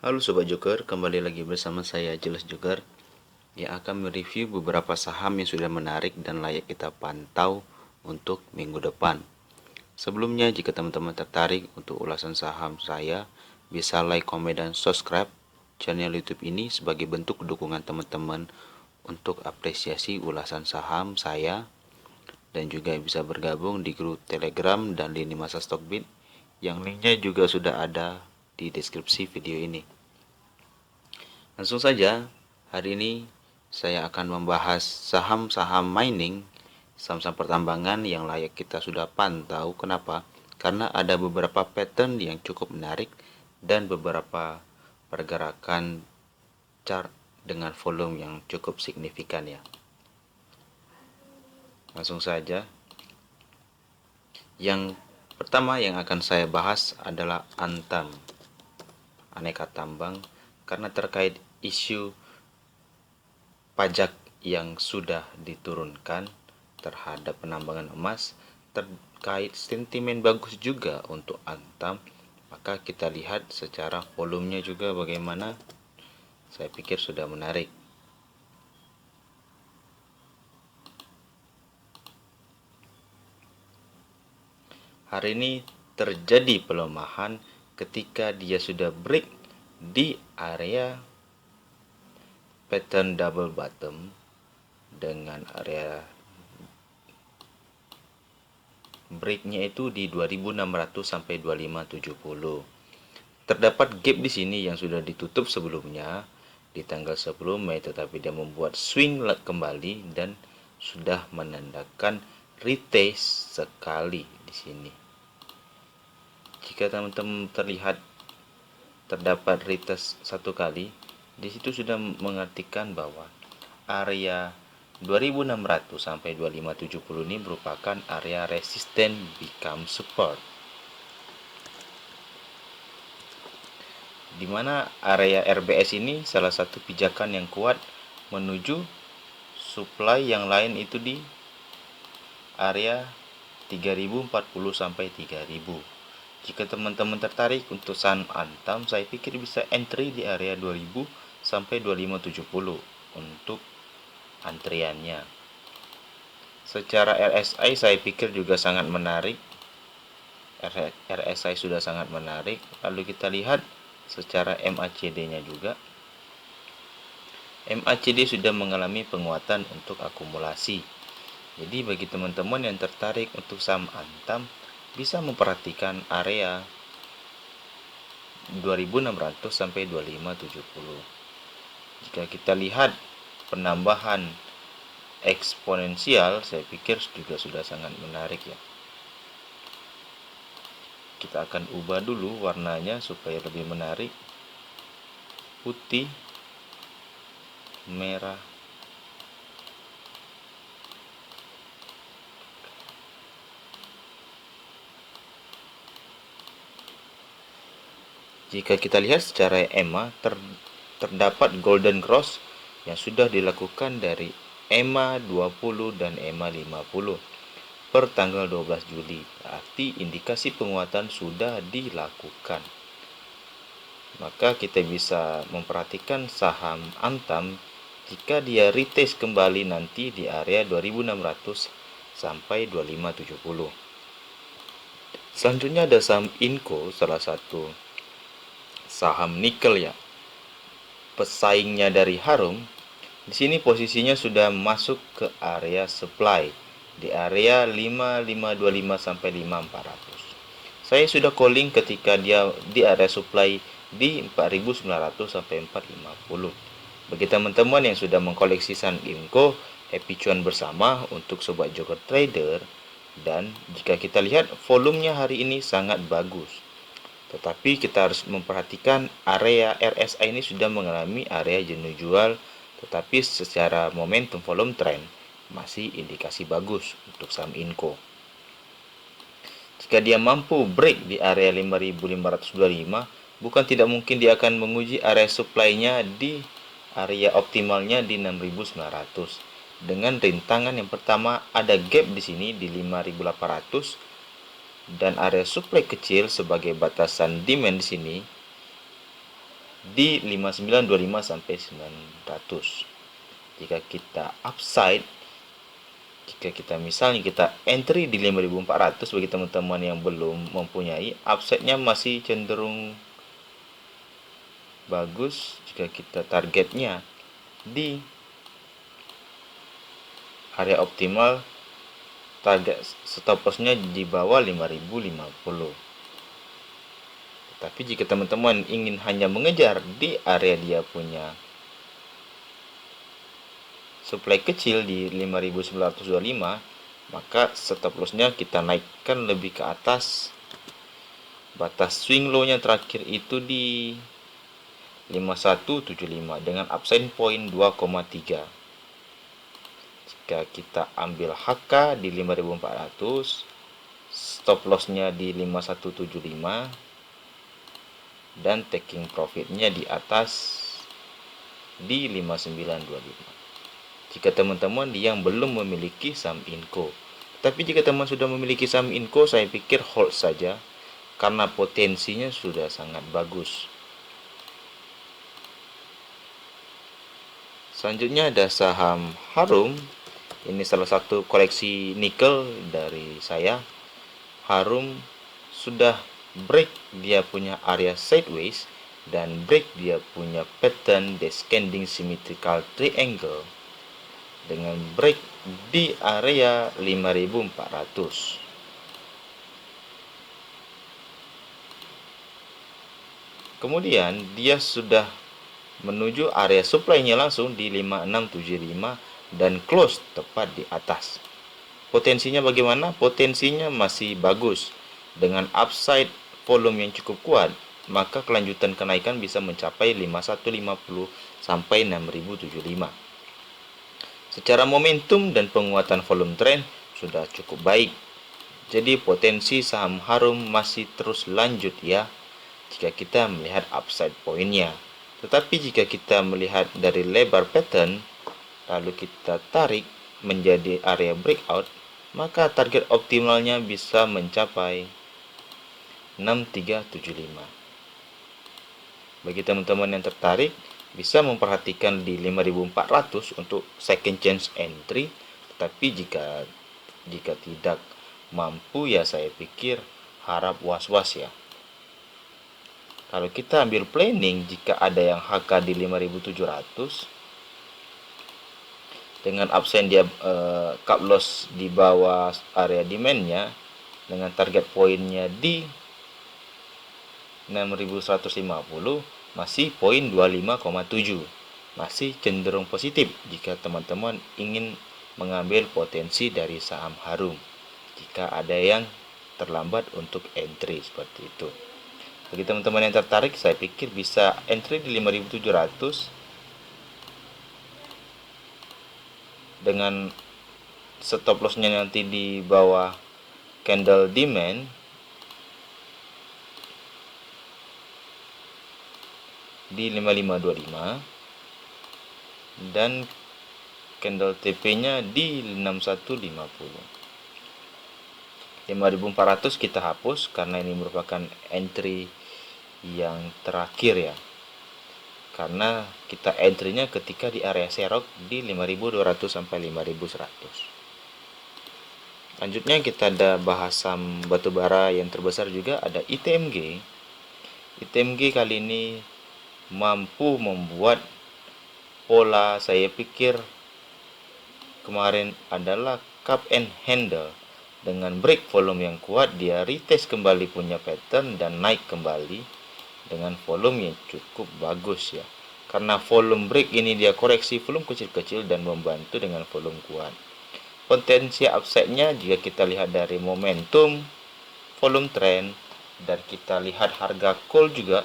Halo Sobat Joker, kembali lagi bersama saya Jelas Joker yang akan mereview beberapa saham yang sudah menarik dan layak kita pantau untuk minggu depan. Sebelumnya, jika teman-teman tertarik untuk ulasan saham saya, bisa like, komen, dan subscribe channel YouTube ini sebagai bentuk dukungan teman-teman untuk apresiasi ulasan saham saya, dan juga bisa bergabung di grup Telegram dan lini masa Stockbit yang linknya juga sudah ada di deskripsi video ini. Langsung saja, hari ini saya akan membahas saham-saham mining, saham-saham pertambangan yang layak kita sudah pantau. Kenapa? Karena ada beberapa pattern yang cukup menarik dan beberapa pergerakan chart dengan volume yang cukup signifikan ya. Langsung saja. Yang pertama yang akan saya bahas adalah Antam, Aneka Tambang, karena terkait isu pajak yang sudah diturunkan terhadap penambangan emas, terkait sentimen bagus juga untuk Antam, maka kita lihat secara volumenya juga bagaimana. Saya pikir sudah menarik. Hari ini terjadi pelemahan ketika dia sudah break di area pattern double bottom dengan area breaknya itu di 2600 sampai 2570. Terdapat gap di sini yang sudah ditutup sebelumnya di tanggal 10 Mei, tetapi dia membuat swing kembali dan sudah menandakan retest sekali di sini. Jika teman-teman terlihat terdapat retest satu kali, di situ sudah mengartikan bahwa area 2600 sampai 2570 ini merupakan area resisten become support, di mana area RBS ini salah satu pijakan yang kuat menuju supply yang lain itu di area 3040 sampai 3000. Jika teman-teman tertarik untuk saham Antam, saya pikir bisa entry di area 2000 sampai 2570 untuk antriannya. Secara RSI saya pikir juga sangat menarik. RSI sudah sangat menarik. Lalu kita lihat secara MACD-nya juga. MACD sudah mengalami penguatan untuk akumulasi. Jadi bagi teman-teman yang tertarik untuk saham Antam, bisa memperhatikan area 2600 sampai 2570. Jika kita lihat penambahan eksponensial, saya pikir juga sudah sangat menarik ya. Kita akan ubah dulu warnanya supaya lebih menarik. Putih, merah, jika kita lihat secara EMA, terdapat golden cross yang sudah dilakukan dari EMA 20 dan EMA 50 per tanggal 12 Juli. Berarti indikasi penguatan sudah dilakukan. Maka kita bisa memperhatikan saham Antam jika dia retest kembali nanti di area 2600 sampai 2570. Selanjutnya ada saham Inco, salah satu saham nikel ya, pesaingnya dari Harum. Di sini posisinya sudah masuk ke area supply di area 5525 sampai 5400. Saya sudah calling ketika dia di area supply di 4900 sampai 450. Bagi teman-teman yang sudah mengkoleksi saham Inco, happy cuan bersama untuk sobat Joker Trader. Dan jika kita lihat volumenya hari ini sangat bagus. Tetapi kita harus memperhatikan area RSI ini sudah mengalami area jenuh jual, tetapi secara momentum volume trend masih indikasi bagus untuk saham Inco. Jika dia mampu break di area 5525, bukan tidak mungkin dia akan menguji area supply-nya di area optimalnya di 6900. Dengan rintangan yang pertama ada gap di sini di 5800 dan area supply kecil sebagai batasan demand di sini di 5925 sampai 900. Jika kita upside, jika kita misalnya kita entry di 5400, bagi teman-teman yang belum mempunyai, upside-nya masih cenderung bagus. Jika kita targetnya di area optimal, target stop loss-nya di bawah 5050. Tapi jika teman-teman ingin hanya mengejar di area dia punya supply kecil di 5925, maka stop loss-nya kita naikkan lebih ke atas. Batas swing low-nya terakhir itu di 5175 dengan upside point 2,3. Jika kita ambil HK di 5400, stop loss-nya di 5175, dan taking profit-nya di atas di 5925. Jika teman-teman yang belum memiliki saham Inco. Tapi jika teman sudah memiliki saham Inco, saya pikir hold saja karena potensinya sudah sangat bagus. Selanjutnya ada saham Harum. Ini salah satu koleksi nikel dari saya. Harum sudah break dia punya area sideways dan break dia punya pattern descending symmetrical triangle dengan break di area 5400. Kemudian dia sudah menuju area supply-nya langsung di 5675 dan close tepat di atas. Potensinya bagaimana? Potensinya masih bagus. Dengan upside volume yang cukup kuat, maka kelanjutan kenaikan bisa mencapai 5150 sampai 6075. Secara momentum dan penguatan volume trend sudah cukup baik. Jadi potensi saham Harum masih terus lanjut ya, jika kita melihat upside poinnya. Tetapi jika kita melihat dari lebar pattern, lalu kita tarik menjadi area breakout, maka target optimalnya bisa mencapai 6375. Bagi teman-teman yang tertarik, bisa memperhatikan di 5400 untuk second chance entry. Tetapi jika tidak mampu, ya saya pikir harap was-was ya. Kalau kita ambil planning, jika ada yang HK di 5700 dengan upside dia cut loss di bawah area demand-nya dengan target poinnya di 6150, masih poin 25,7, masih cenderung positif jika teman-teman ingin mengambil potensi dari saham Harum jika ada yang terlambat untuk entry seperti itu. Bagi teman-teman yang tertarik, saya pikir bisa entry di 5700 dengan stop loss-nya nanti di bawah candle demand di 5525 dan candle TP-nya di 6150. 5400 kita hapus karena ini merupakan entry yang terakhir ya. Karena kita entry-nya ketika di area serok di 5200 sampai 5100. Lanjutnya kita ada bahas saham batubara yang terbesar juga, ada ITMG. ITMG kali ini mampu membuat pola, saya pikir kemarin adalah cup and handle. Dengan break volume yang kuat, dia retest kembali punya pattern dan naik kembali dengan volume yang cukup bagus ya. Karena volume break ini dia koreksi volume kecil-kecil dan membantu dengan volume kuat. Potensi upside-nya jika kita lihat dari momentum, volume trend, dan kita lihat harga coal juga.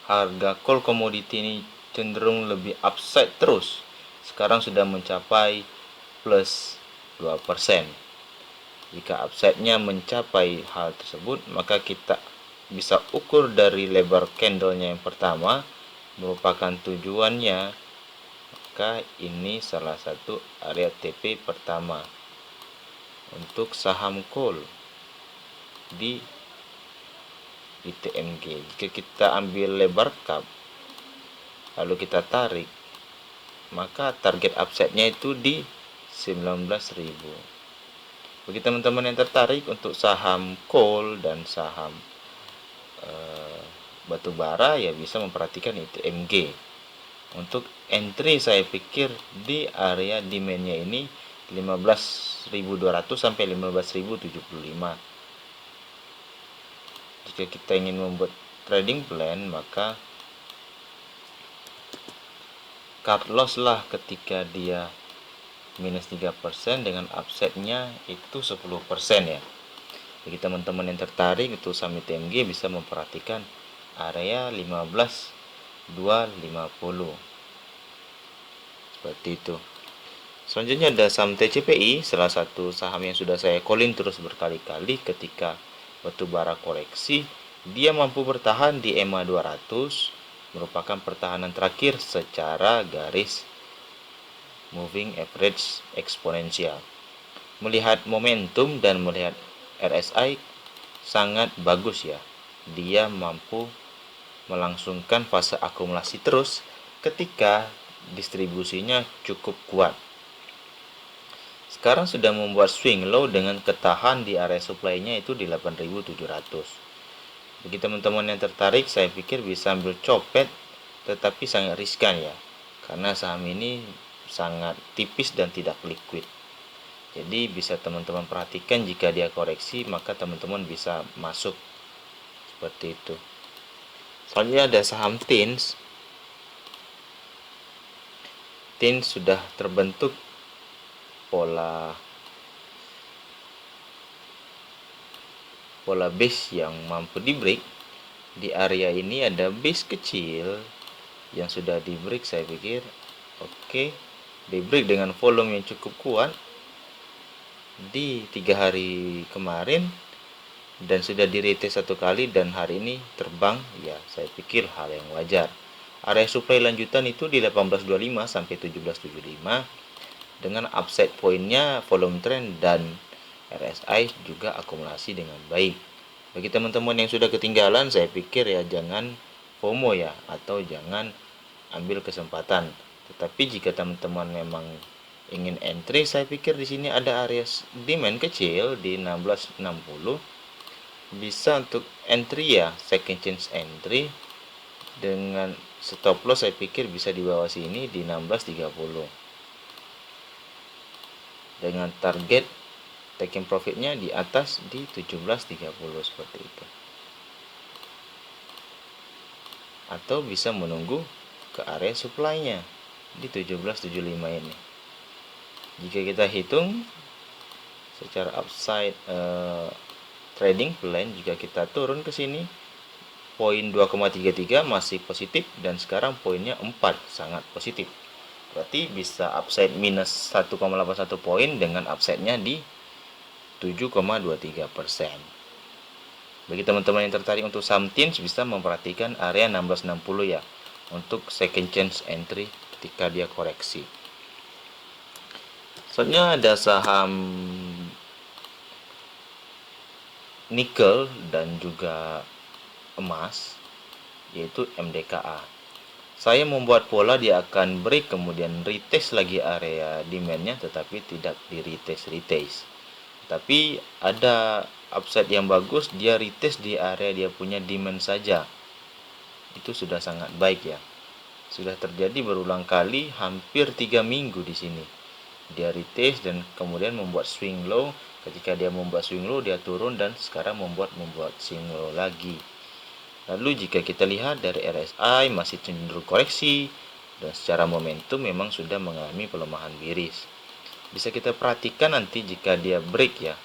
Harga coal commodity ini cenderung lebih upside terus. Sekarang sudah mencapai plus 2%. Jika upside-nya mencapai hal tersebut, maka kita bisa ukur dari lebar candle-nya yang pertama merupakan tujuannya, maka ini salah satu area TP pertama untuk saham coal di ITMG. Jika kita ambil lebar cup lalu kita tarik, maka target upside-nya itu di 19.000. Bagi teman-teman yang tertarik untuk saham coal dan saham batu bara, ya bisa memperhatikan ITMG. Untuk entry saya pikir di area demand-nya ini 15.200 sampai 15.075. Jika kita ingin membuat trading plan, maka cut loss lah ketika dia minus 3% dengan upside-nya itu 10% ya. Bagi teman-teman yang tertarik untuk saham ITMG bisa memperhatikan area 15.250. Seperti itu. Selanjutnya ada saham TCPI, salah satu saham yang sudah saya calling terus berkali-kali ketika batubara koreksi. Dia mampu bertahan di EMA 200, merupakan pertahanan terakhir secara garis moving average eksponensial. Melihat momentum dan melihat RSI sangat bagus ya. Dia mampu melangsungkan fase akumulasi terus ketika distribusinya cukup kuat. Sekarang sudah membuat swing low dengan ketahan di area supply-nya itu di 8.700. Bagi teman-teman yang tertarik, saya pikir bisa ambil copet, tetapi sangat riskan ya. Karena saham ini sangat tipis dan tidak liquid. Jadi bisa teman-teman perhatikan, jika dia koreksi maka teman-teman bisa masuk seperti itu. Selanjutnya ada saham TINS. TINS sudah terbentuk pola base yang mampu di break. Di area ini ada base kecil yang sudah di break, saya pikir oke. Di break dengan volume yang cukup kuat di 3 hari kemarin dan sudah di retest 1 kali dan hari ini terbang, ya saya pikir hal yang wajar. Area supply lanjutan itu di 1825 sampai 1775 dengan upside pointnya volume trend dan RSI juga akumulasi dengan baik. Bagi teman-teman yang sudah ketinggalan, saya pikir ya jangan FOMO ya, atau jangan ambil kesempatan. Tetapi jika teman-teman memang ingin entry, saya pikir di sini ada area demand kecil di 1660. Bisa untuk entry ya, second chance entry dengan stop loss saya pikir bisa di bawah sini di 1630. Dengan target taking profitnya di atas di 1730 seperti itu. Atau bisa menunggu ke area supply-nya di 1775 ini. Jika kita hitung secara upside trading plan, jika kita turun ke sini poin 2,33 masih positif dan sekarang poinnya 4 sangat positif. Berarti bisa upside minus 1,81 poin dengan upside-nya di 7,23%. Bagi teman-teman yang tertarik untuk saham TINS bisa memperhatikan area 1660 ya untuk second chance entry ketika dia koreksi. Selanjutnya ada saham nikel dan juga emas, yaitu MDKA. Saya membuat pola dia akan break kemudian retest lagi area demand-nya, tetapi tidak di retest. Tapi ada upside yang bagus, dia retest di area dia punya demand saja. Itu sudah sangat baik ya. Sudah terjadi berulang kali, hampir 3 minggu di sini. Dia retest dan kemudian membuat swing low. Ketika dia membuat swing low, dia turun dan sekarang membuat swing low lagi. Lalu jika kita lihat dari RSI masih cenderung koreksi dan secara momentum memang sudah mengalami pelemahan biris. Bisa kita perhatikan nanti jika dia break ya.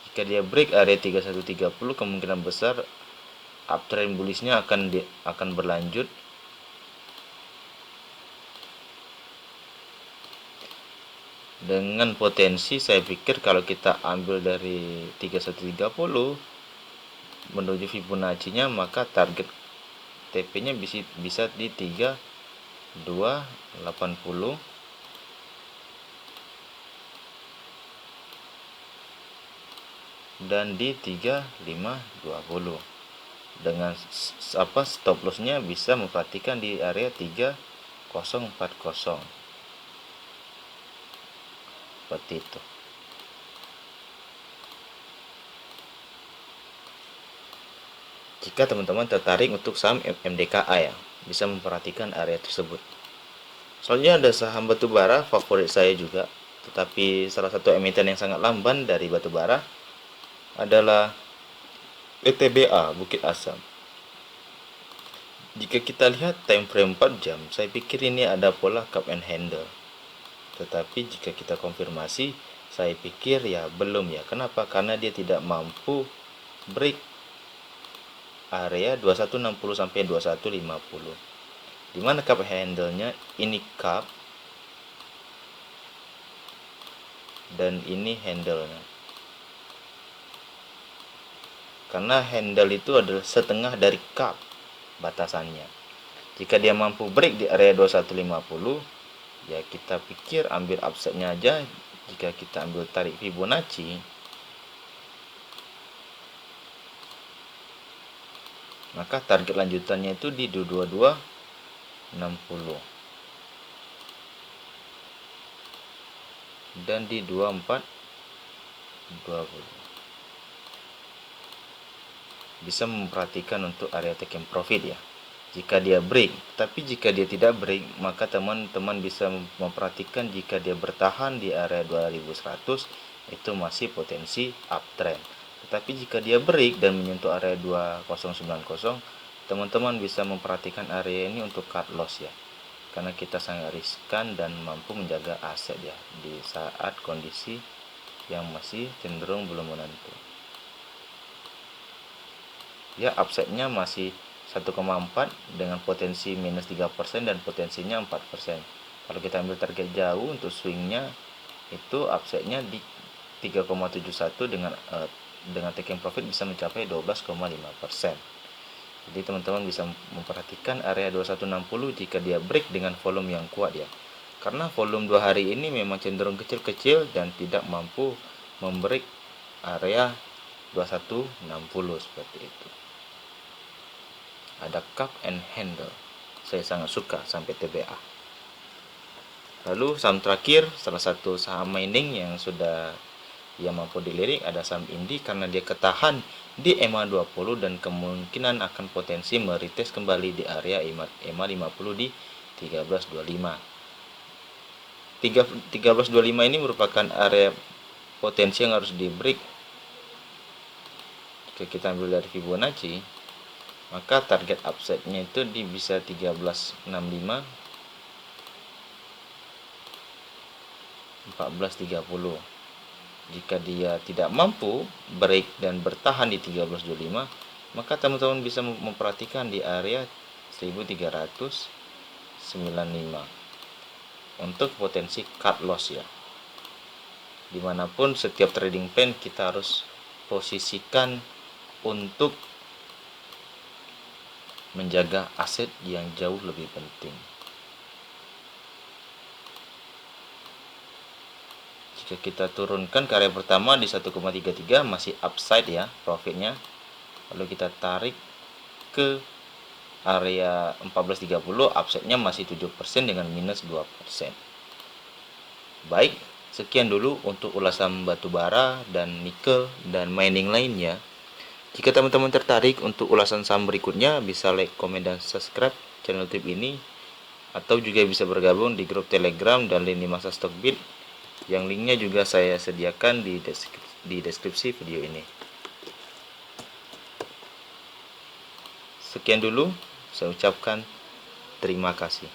Jika dia break area 3130, kemungkinan besar uptrend bullishnya akan berlanjut. Dengan potensi saya pikir kalau kita ambil dari 3130 menuju Fibonacci-nya, maka target TP-nya bisa di 3280. dan di 3520. Dengan stop lossnya bisa memperhatikan di area 3040 seperti itu. Jika teman-teman tertarik untuk saham MDKA ya, bisa memperhatikan area tersebut. Selanjutnya ada saham batubara favorit saya juga, tetapi salah satu emiten yang sangat lamban dari batubara adalah PTBA Bukit Asam. Jika kita lihat time frame 4 jam, saya pikir ini ada pola cup and handle. Tetapi jika kita konfirmasi, saya pikir ya belum ya. Kenapa? Karena dia tidak mampu break area 2160 sampai 2150. Dimana cup handle-nya ini cup dan ini handle-nya. Karena handle itu adalah setengah dari cup batasannya. Jika dia mampu break di area 2150, ya kita pikir ambil upside-nya aja. Jika kita ambil tarik Fibonacci, maka target lanjutannya itu di 22260 dan di 2420. Bisa memperhatikan untuk area taking profit ya, jika dia break. Tapi jika dia tidak break, maka teman-teman bisa memperhatikan jika dia bertahan di area 2100, itu masih potensi uptrend. Tetapi jika dia break dan menyentuh area 2090, teman-teman bisa memperhatikan area ini untuk cut loss ya, karena kita sangat riskan dan mampu menjaga aset ya di saat kondisi yang masih cenderung belum menentu. Ya, upside-nya masih 1,4 dengan potensi minus 3% dan potensinya 4%. Kalau kita ambil target jauh untuk swingnya, itu upside-nya di 3,71 dengan taking profit bisa mencapai 12,5%. Jadi teman-teman bisa memperhatikan area 2160 jika dia break dengan volume yang kuat ya. Karena volume 2 hari ini memang cenderung kecil-kecil dan tidak mampu membreak area 2160 seperti itu. Ada cup and handle. Saya sangat suka sampai TBA. Lalu saham terakhir, salah satu saham mining yang sudah mampu dilirik, ada saham Indi karena dia ketahan di EMA 20 dan kemungkinan akan potensi meretest kembali di area EMA 50 di 1325. 1325 ini merupakan area potensi yang harus di break. Jika kita ambil dari Fibonacci, maka target upside-nya itu di bisa 1365, 1430. Jika dia tidak mampu break dan bertahan di 1325, maka teman-teman bisa memperhatikan di area 1395 untuk potensi cut loss ya. Dimanapun setiap trading plan kita harus posisikan untuk menjaga aset yang jauh lebih penting. Jika kita turunkan ke area pertama di 1,33 masih upside ya profitnya. Lalu kita tarik ke area 1430, upside-nya masih 7% dengan minus 2%. Baik, sekian dulu untuk ulasan batubara dan nikel dan mining lainnya. Jika teman-teman tertarik untuk ulasan saham berikutnya, bisa like, komen, dan subscribe channel YouTube ini, atau juga bisa bergabung di grup Telegram dan lini masa Stockbit, yang linknya juga saya sediakan di deskripsi video ini. Sekian dulu, saya ucapkan terima kasih.